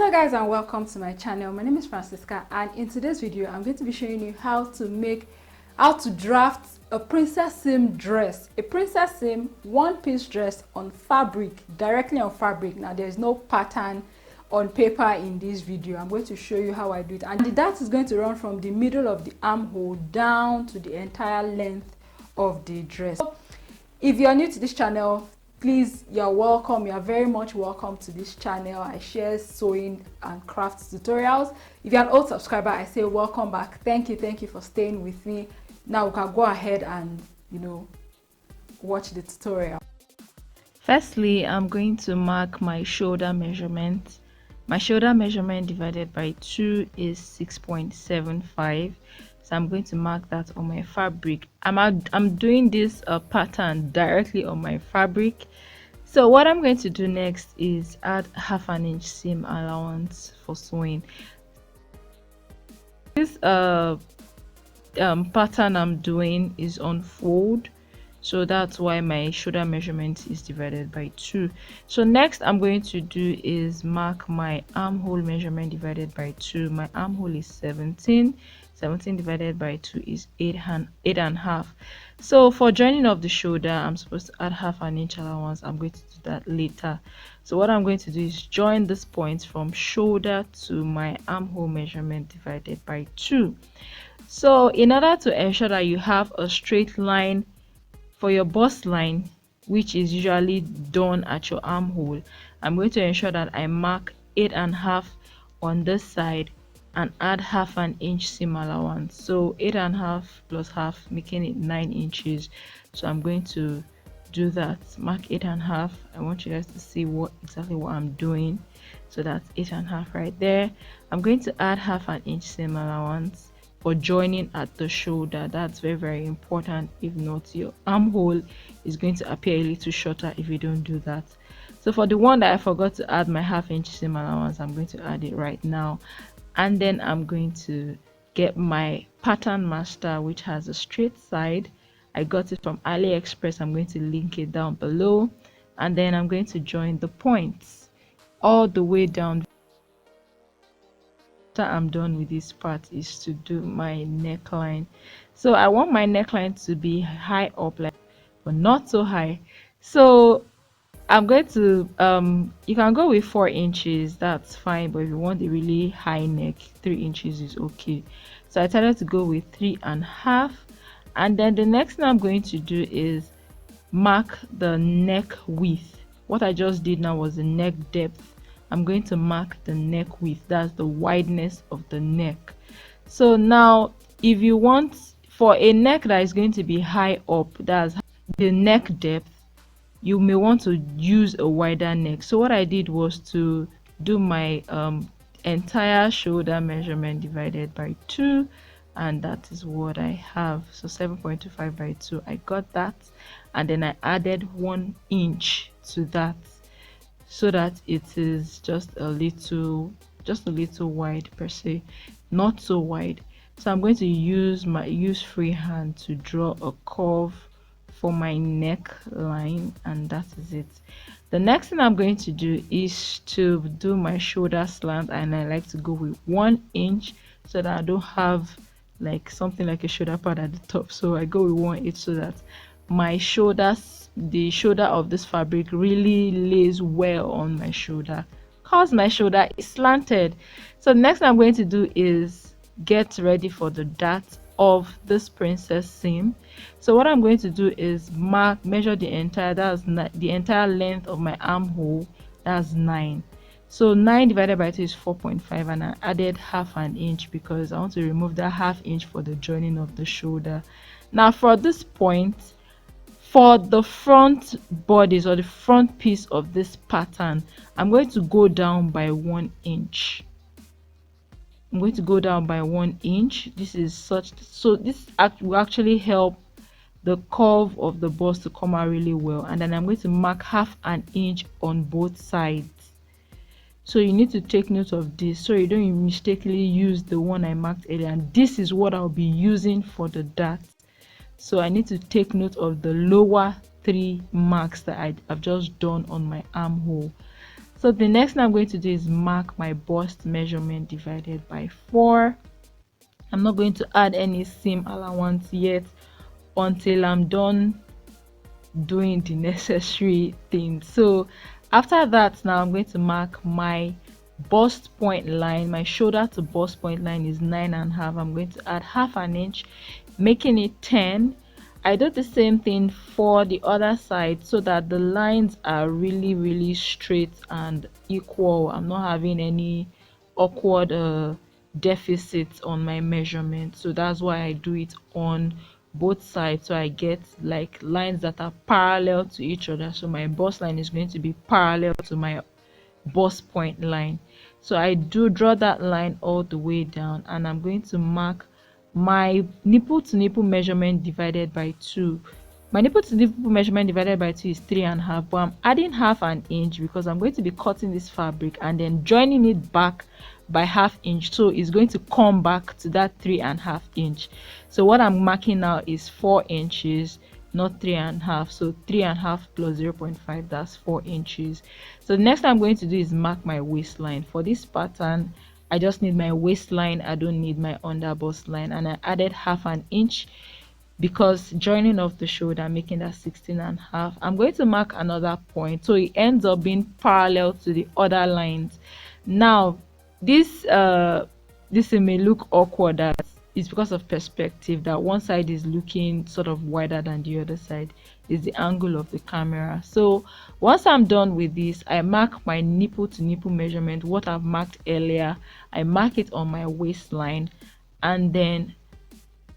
Hello guys and welcome to my channel. My name is Francisca, and in today's video I'm going to be showing you how to draft a princess seam dress, a princess seam one-piece dress on fabric, directly on fabric. Now there's no pattern on paper in this video. I'm going to show you how I do it, and the dart is going to run from the middle of the armhole down to the entire length of the dress. So if you're new to this channel, please, you're welcome. You're very much welcome to this channel. I share sewing and crafts tutorials. If you're an old subscriber, I say welcome back. Thank you for staying with me. Now we can go ahead and watch the tutorial. Firstly, I'm going to mark my shoulder measurement. My shoulder measurement divided by 2 is 6.75. So I'm going to mark that on my fabric. I'm doing this pattern directly on my fabric. So what I'm going to do next is add half an inch seam allowance for sewing. This pattern I'm doing is on fold, so that's why my shoulder measurement is divided by 2. So next I'm going to do is mark my armhole measurement divided by 2. My armhole is 17 divided by 2 is 8.5. So for joining of the shoulder, I'm supposed to add half an inch allowance. I'm going to do that later. So what I'm going to do is join this point from shoulder to my armhole measurement divided by 2. So in order to ensure that you have a straight line for your bust line, which is usually done at your armhole, I'm going to ensure that I mark 8.5 on this side and add half an inch seam allowance. So 8.5 plus half, making it 9 inches. So I'm going to do that, mark 8.5. I want you guys to see exactly what I'm doing. So that's 8.5 right there. I'm going to add half an inch seam allowance for joining at the shoulder. That's very important. If not, your armhole is going to appear a little shorter if you don't do that. So for the one that I forgot to add my half inch seam allowance, I'm going to add it right now. And then I'm going to get my pattern master, which has a straight side. I got it from AliExpress. I'm going to link it down below, and then I'm going to join the points all the way down. After I'm done with this part is to do my neckline. So I want my neckline to be high up, but not so high. So I'm going to you can go with 4 inches, that's fine, but if you want a really high neck, 3 inches is okay. So I decided to go with 3.5. and then the next thing I'm going to do is mark the neck width. What I just did now was the neck depth. I'm going to mark the neck width, that's the wideness of the neck. So now if you want for a neck that is going to be high up, that's the neck depth, you may want to use a wider neck. So what I did was to do my entire shoulder measurement divided by 2, and that is what I have. So 7.25 by 2, I got that, and then I added 1 inch to that so that it is just a little wide per se, not so wide. So I'm going to use freehand to draw a curve for my neckline, and that is it. The next thing I'm going to do is to do my shoulder slant, and I like to go with 1 inch so that I don't have like something like a shoulder pad at the top. So I go with 1 inch so that my shoulders, the shoulder of this fabric really lays well on my shoulder, cause my shoulder is slanted. So the next thing I'm going to do is get ready for the dart of this princess seam. So what I'm going to do is measure the entire length of my armhole. That's 9. So 9 divided by 2 is 4.5, and I added half an inch because I want to remove that half inch for the joining of the shoulder. Now for this point, for the front bodice or the front piece of this pattern, I'm going to go down by 1 inch. I'm going to go down by 1 inch. This will actually help the curve of the bust to come out really well. And then I'm going to mark half an inch on both sides. So you need to take note of this so you don't mistakenly use the one I marked earlier, and this is what I'll be using for the dart. So I need to take note of the lower 3 marks that I've just done on my armhole. So the next thing I'm going to do is mark my bust measurement divided by 4. I'm not going to add any seam allowance yet until I'm done doing the necessary things. So after that, now I'm going to mark my bust point line. My shoulder to bust point line is 9.5. I'm going to add half an inch, making it 10. I do the same thing for the other side so that the lines are really straight and equal. I'm not having any awkward deficits on my measurement, so that's why I do it on both sides, so I get like lines that are parallel to each other. So my bust line is going to be parallel to my bust point line. So I do draw that line all the way down, and I'm going to mark my nipple to nipple measurement divided by 2. My nipple to nipple measurement divided by 2 is 3.5, but I'm adding half an inch because I'm going to be cutting this fabric and then joining it back by half inch, so it's going to come back to that 3.5 inch. So what I'm marking now is 4 inches, not 3.5. So 3.5 plus 0.5, that's 4 inches. So the next thing I'm going to do is mark my waistline. For this pattern, I just need my waistline, I don't need my under bust line, and I added half an inch because joining of the shoulder, making that 16.5. I'm going to mark another point so it ends up being parallel to the other lines. Now this may look awkward, that it's because of perspective, that one side is looking sort of wider than the other side. Is the angle of the camera. So once I'm done with this, I mark my nipple to nipple measurement, what I've marked earlier. I mark it on my waistline, and then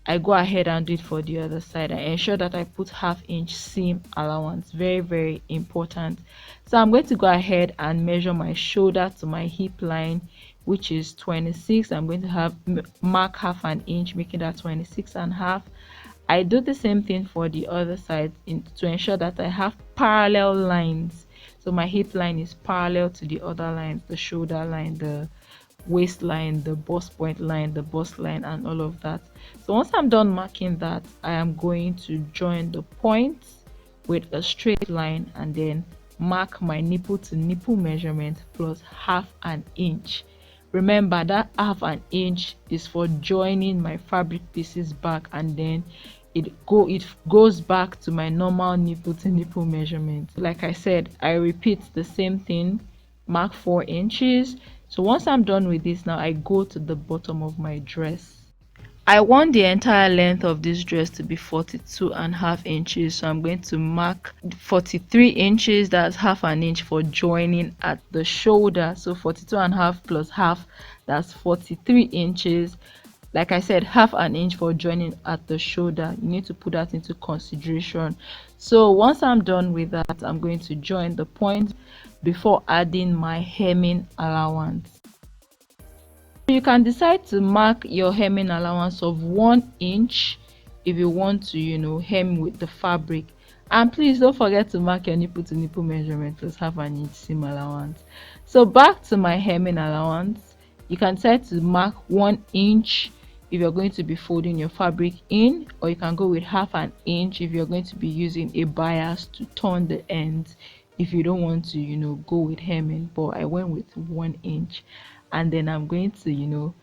I go ahead and do it for the other side. I ensure that I put half inch seam allowance, very important. So I'm going to go ahead and measure my shoulder to my hip line, which is 26. I'm going to mark half an inch, making that 26.5. I do the same thing for the other side to ensure that I have parallel lines. So my hip line is parallel to the other lines, the shoulder line, the waistline, the bust point line, the bust line, and all of that. So once I'm done marking that, I am going to join the points with a straight line and then mark my nipple to nipple measurement plus half an inch. Remember that half an inch is for joining my fabric pieces back, and then it goes back to my normal nipple to nipple measurement. Like I said, I repeat the same thing, mark 4 inches. So once I'm done with this, now I go to the bottom of my dress. I want the entire length of this dress to be 42.5 inches, so I'm going to mark 43 inches. That's half an inch for joining at the shoulder. So 42.5 plus half, that's 43 inches. Like I said, half an inch for joining at the shoulder. You need to put that into consideration. So once I'm done with that, I'm going to join the point before adding my hemming allowance. You can decide to mark your hemming allowance of 1 inch if you want to, hem with the fabric. And please don't forget to mark your nipple to nipple measurement plus half an inch seam allowance. So back to my hemming allowance, you can decide to mark 1 inch if you're going to be folding your fabric in, or you can go with half an inch if you're going to be using a bias to turn the ends if you don't want to go with hemming. But I went with 1 inch, and then I'm going to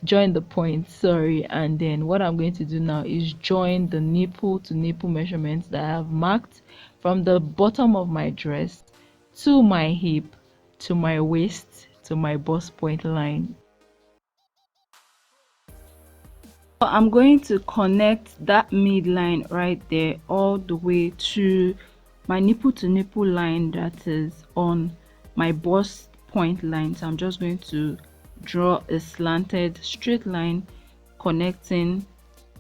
join the point, and then what I'm going to do now is join the nipple to nipple measurements that I have marked from the bottom of my dress to my hip, to my waist, to my bust point line. I'm going to connect that midline right there all the way to my nipple to nipple line that is on my bust point line. So I'm just going to draw a slanted straight line connecting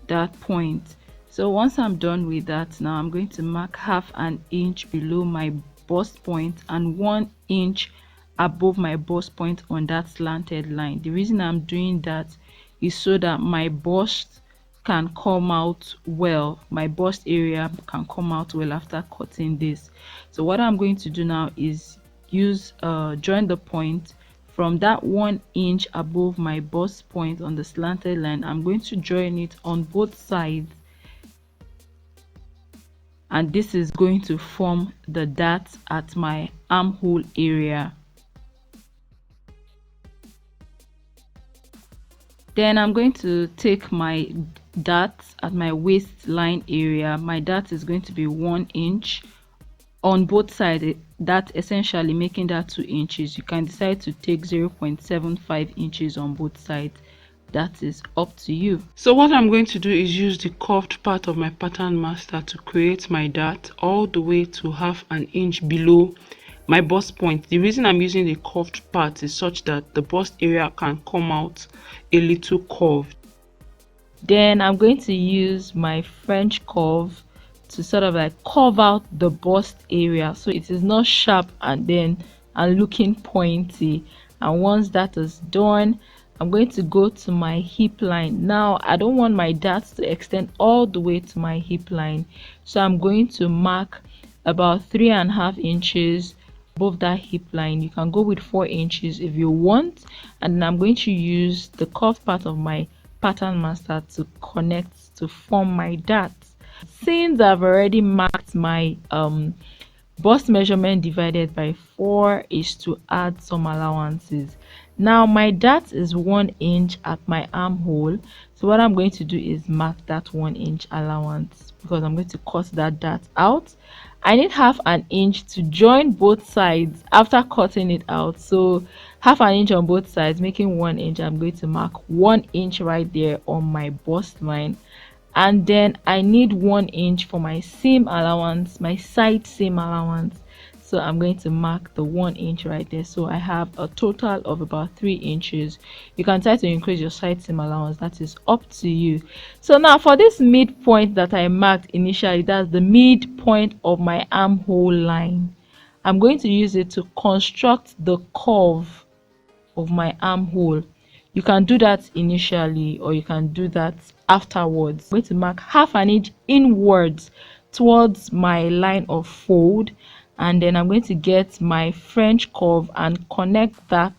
that point. So once I'm done with that, now I'm going to mark half an inch below my bust point and 1 inch above my bust point on that slanted line. The reason I'm doing that is so that my bust can come out well, my bust area can come out well after cutting this. So what I'm going to do now is join the point from that 1 inch above my bust point on the slanted line. I'm going to join it on both sides, and this is going to form the dart at my armhole area. Then I'm going to take my dart at my waistline area. My dart is going to be 1 inch on both sides, that essentially making that 2 inches. You can decide to take 0.75 inches on both sides. That is up to you. So what I'm going to do is use the curved part of my pattern master to create my dart all the way to 1/2 inch below my bust point. The reason I'm using the curved part is such that the bust area can come out a little curved. Then I'm going to use my French curve to sort of like curve out the bust area so it is not sharp and looking pointy. And once that is done, I'm going to go to my hip line. Now I don't want my dart to extend all the way to my hip line, so I'm going to mark about 3.5 inches above that hip line. You can go with 4 inches if you want, and then I'm going to use the curved part of my pattern master to connect to form my dart. Since I've already marked my bust measurement divided by 4 is to add some allowances. Now my dart is 1 inch at my armhole, so what I'm going to do is mark that 1 inch allowance because I'm going to cut that dart out. I need 1/2 inch to join both sides after cutting it out, so 1/2 inch on both sides making 1 inch. I'm going to mark 1 inch right there on my bust line, and then I need 1 inch for my seam allowance, my side seam allowance, so I'm going to mark the 1 inch right there. So I have a total of about 3 inches. You can try to increase your side seam allowance, that is up to you. So now for this midpoint that I marked initially, that's the midpoint of my armhole line, I'm going to use it to construct the curve of my armhole. You can do that initially or you can do that afterwards. I'm going to mark 1/2 inch inwards towards my line of fold, and then I'm going to get my French curve and connect that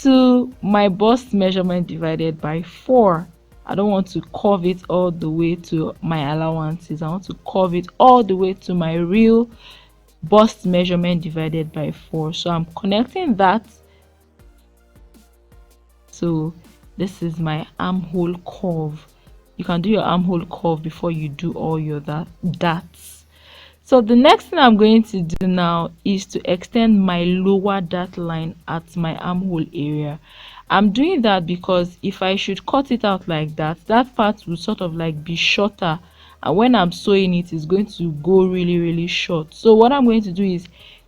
to my bust measurement divided by 4. I don't want to curve it all the way to my allowances. I want to curve it all the way to my real bust measurement divided by 4. So I'm connecting that. So this is my armhole curve. You can do your armhole curve before you do all your darts. So the next thing I'm going to do now is to extend my lower dart line at my armhole area. I'm doing that because if I should cut it out like that, that part will sort of like be shorter, and when I'm sewing it, it's going to go really short. So what I'm going to do is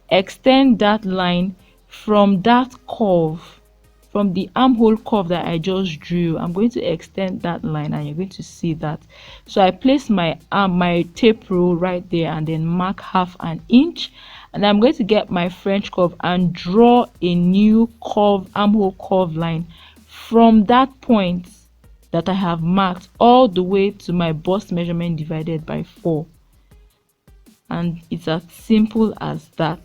extend that line from that curve, from the armhole curve that I just drew. I'm going to extend that line and you're going to see that. So I place my tape rule right there and then mark 1/2 inch, and I'm going to get my French curve and draw a new curve, armhole curve line from that point that I have marked all the way to my bust measurement divided by 4. And it's as simple as that.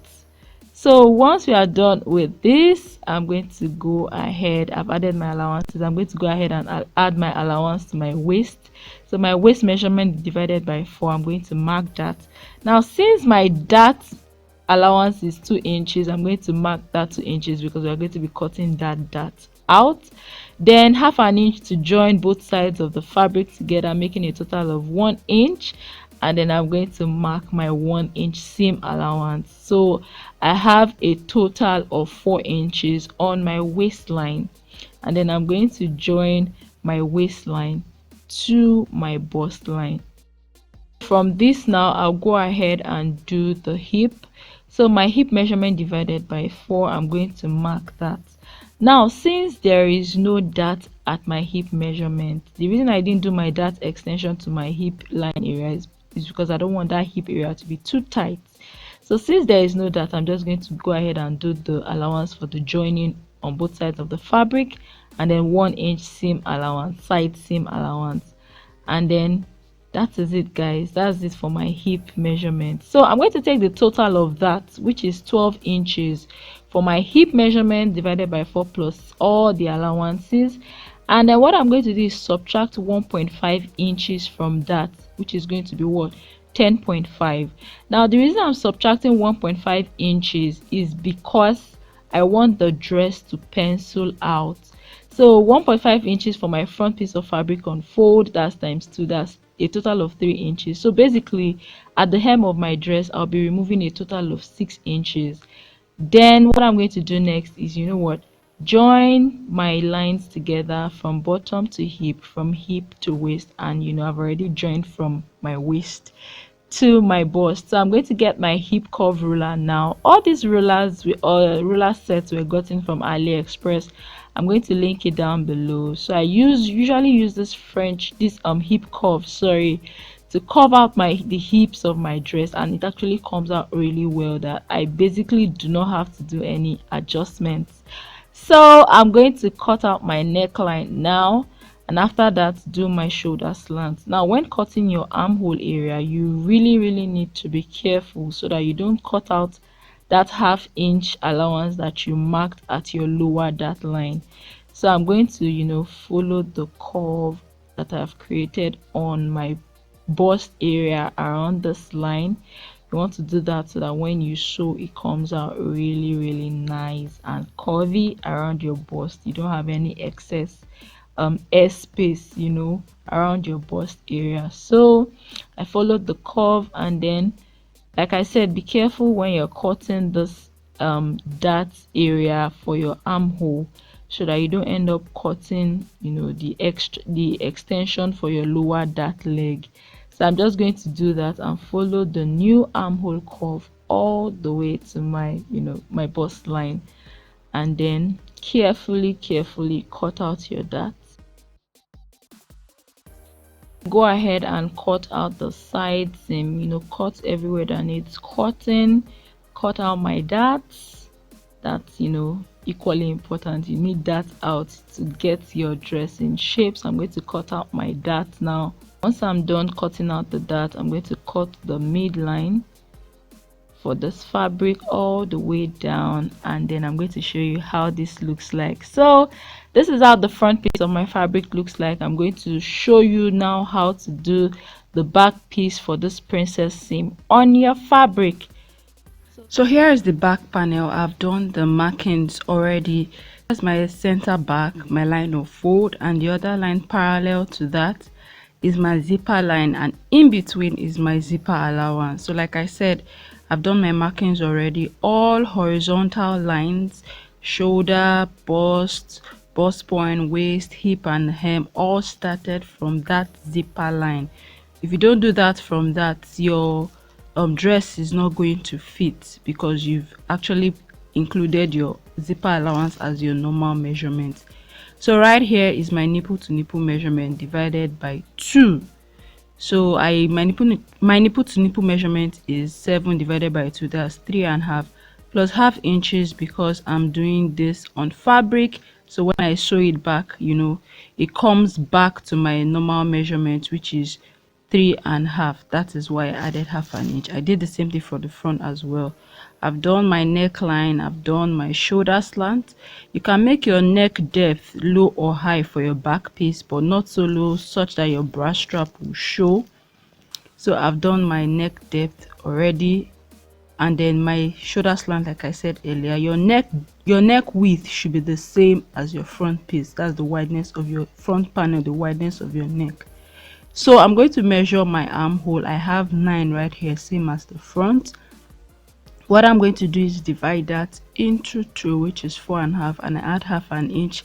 So once we are done with this, I'm going to go ahead. I've added my allowances. I'm going to go ahead and add my allowance to my waist. So my waist measurement divided by 4, I'm going to mark that. Now since my dart allowance is 2 inches, I'm going to mark that 2 inches because we're going to be cutting that dart out. Then 1/2 inch to join both sides of the fabric together, making a total of 1 inch. And then I'm going to mark my 1 inch seam allowance. So I have a total of 4 inches on my waistline, and then I'm going to join my waistline to my bust line. From this now, I'll go ahead and do the hip. So my hip measurement divided by 4, I'm going to mark that. Now since there is no dart at my hip measurement, the reason I didn't do my dart extension to my hip line area is because I don't want that hip area to be too tight. So since there is no dart, I'm just going to go ahead and do the allowance for the joining on both sides of the fabric, and then 1 inch seam allowance, side seam allowance, and then that is it, guys. That's it for my hip measurement. So I'm going to take the total of that, which is 12 inches for my hip measurement divided by 4 plus all the allowances, and then what I'm going to do is subtract 1.5 inches from that, which is going to be what, 10.5. Now the reason I'm subtracting 1.5 inches is because I want the dress to pencil out. So 1.5 inches for my front piece of fabric on fold, that's times 2, that's a total of 3 inches. So basically at the hem of my dress I'll be removing a total of 6 inches. Then what I'm going to do next is, you know what, join my lines together from bottom to hip, from hip to waist, and I've already joined from my waist to my bust. So I'm going to get my hip curve ruler now. All these rulers ruler sets were gotten from AliExpress. I'm going to link it down below. So I usually use this hip curve, sorry, to curve out the hips of my dress, and it actually comes out really well that I basically do not have to do any adjustments. So I'm going to cut out my neckline now, and after that do my shoulder slant. Now when cutting your armhole area, you really need to be careful so that you don't cut out that ½ inch allowance that you marked at your lower dart line. So I'm going to follow the curve that I've created on my bust area around this line. You want to do that so that when you sew, it comes out really nice and curvy around your bust. You don't have any excess air space around your bust area. So I followed the curve, and then, like I said, be careful when you're cutting this dart area for your armhole, so that you don't end up cutting the extension for your lower dart leg. So I'm just going to do that and follow the new armhole curve all the way to my my bust line, and then carefully cut out your darts. Go ahead and cut out the side seam, cut everywhere that needs cutting. Cut out my darts. That's equally important. You need that out to get your dress in shape. So I'm going to cut out my dart now. Once I'm done cutting out the dart, I'm going to cut the midline for this fabric all the way down, and then I'm going to show you how this looks like. So this is how the front piece of my fabric looks like. I'm going to show you now how to do the back piece for this princess seam on your fabric. So here is the back panel. I've done the markings already. That's my center back, my line of fold, and the other line parallel to that is my zipper line, and in between is my zipper allowance. So like I said, I've done my markings already. All horizontal lines, shoulder, bust point, waist, hip, and hem, all started from that zipper line. If you don't do that from that, your dress is not going to fit, because you've actually included your zipper allowance as your normal measurement. So right here is my nipple to nipple measurement divided by 2. So my nipple to nipple measurement is 7 divided by 2, that's 3.5, plus ½ inches because I'm doing this on fabric. So when I sew it back, it comes back to my normal measurement, which is 3.5. That is why I added ½ inch. I did the same thing for the front as well. I've done my neckline, I've done my shoulder slant. You can make your neck depth low or high for your back piece, but not so low such that your bra strap will show. So I've done my neck depth already, and then my shoulder slant, like I said earlier, your neck width should be the same as your front piece. That's the wideness of your front panel, the wideness of your neck. So I'm going to measure my armhole. I have 9 right here, same as the front. What I'm going to do is divide that into 2, which is 4.5, and I add ½ inch,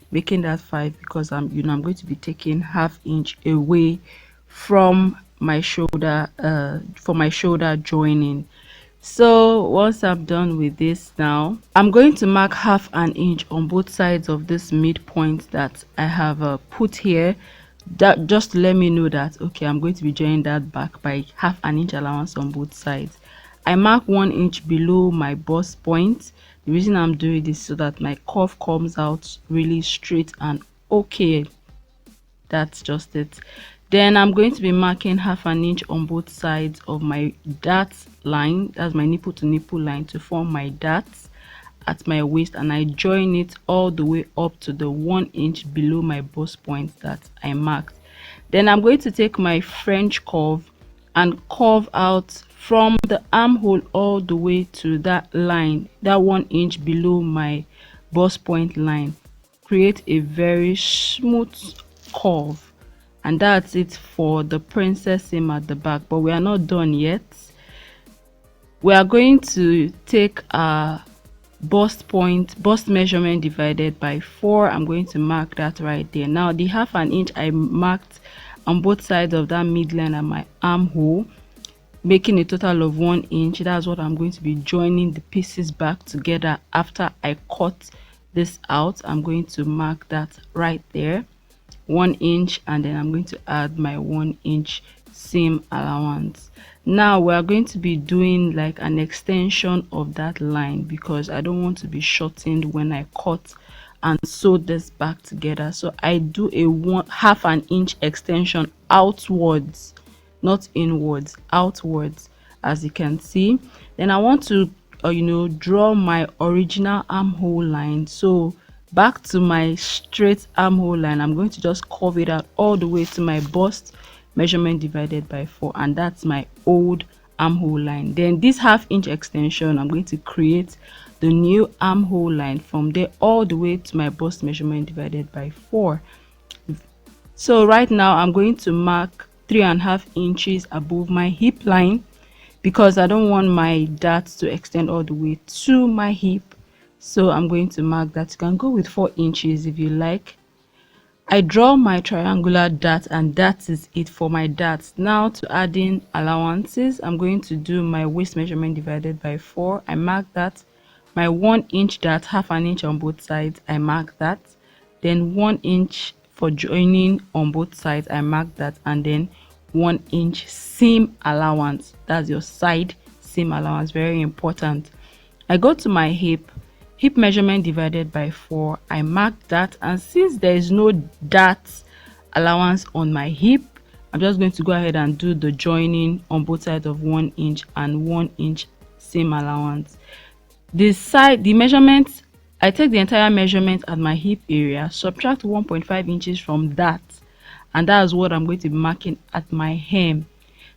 making that 5, because I'm going to be taking ½ inch away from my shoulder for my shoulder joining. So once I'm done with this, now I'm going to mark ½ inch on both sides of this midpoint that I have put here. That just to let me know that okay, I'm going to be joining that back by ½ inch allowance on both sides. I mark 1 inch below my bust point. The reason I'm doing this so that my curve comes out really straight and okay. That's just it. Then I'm going to be marking ½ inch on both sides of my dart line. That's my nipple to nipple line, to form my darts at my waist, and I join it all the way up to the 1 inch below my bust point that I marked. Then I'm going to take my French curve and curve out from the armhole all the way to that line, that 1 inch below my bust point line. Create a very smooth curve, and that's it for the princess seam at the back. But we are not done yet. We are going to take our bust measurement divided by 4. I'm going to mark that right there. Now the 1/2 inch I marked on both sides of that midline and my armhole, making a total of 1 inch. That's what I'm going to be joining the pieces back together after I cut this out. I'm going to mark that right there, 1 inch, and then I'm going to add my 1 inch seam allowance. Now we are going to be doing like an extension of that line, because I don't want to be shortened when I cut and sew this back together. So I do a 1/2 inch extension outwards, not inwards, outwards, as you can see. Then I want to draw my original armhole line. So back to my straight armhole line, I'm going to just curve it out all the way to my bust measurement divided by 4, and that's my old armhole line. Then this 1/2 inch extension, I'm going to create the new armhole line from there all the way to my bust measurement divided by 4. So right now I'm going to mark 3.5 inches above my hip line, because I don't want my dart to extend all the way to my hip. So I'm going to mark that. You can go with 4 inches if you like. I draw my triangular dart, and that is it for my darts. Now to add in allowances, I'm going to do my waist measurement divided by 4. I mark that. My 1 inch dart, 1/2 inch on both sides, I mark that. Then 1 inch for joining on both sides, I mark that. And then 1 inch seam allowance, that's your side seam allowance, very important. I go to my hip measurement divided by 4, I mark that. And since there is no dart allowance on my hip, I'm just going to go ahead and do the joining on both sides of 1 inch and 1 inch seam allowance. The measurement, I take the entire measurement at my hip area, subtract 1.5 inches from that, and that's what I'm going to be marking at my hem.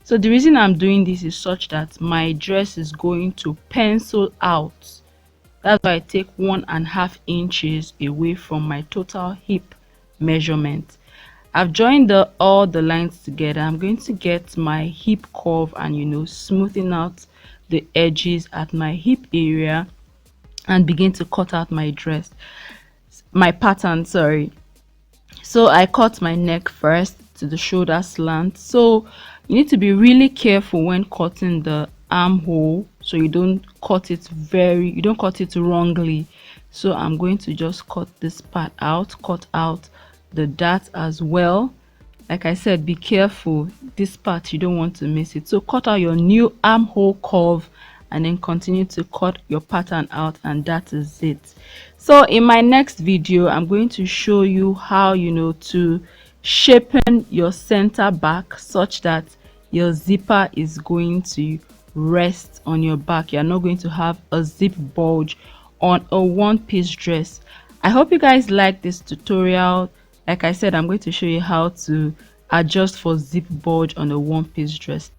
So the reason I'm doing this is such that my dress is going to pencil out. That's why I take 1.5 inches away from my total hip measurement. I've joined all the lines together. I'm going to get my hip curve and smoothing out the edges at my hip area and begin to cut out my pattern, sorry. So I cut my neck first to the shoulder slant. So you need to be really careful when cutting the armhole, so you don't cut it wrongly. So I'm going to just cut this part out, cut out the dart as well. Like I said, be careful, this part you don't want to miss it. So cut out your new armhole curve and then continue to cut your pattern out, and that is it. So in my next video, I'm going to show you how to shapen your center back such that your zipper is going to rest on your back. You're not going to have a zip bulge on a one-piece dress. I hope you guys like this tutorial. Like I said, I'm going to show you how to adjust for zip bulge on a one-piece dress.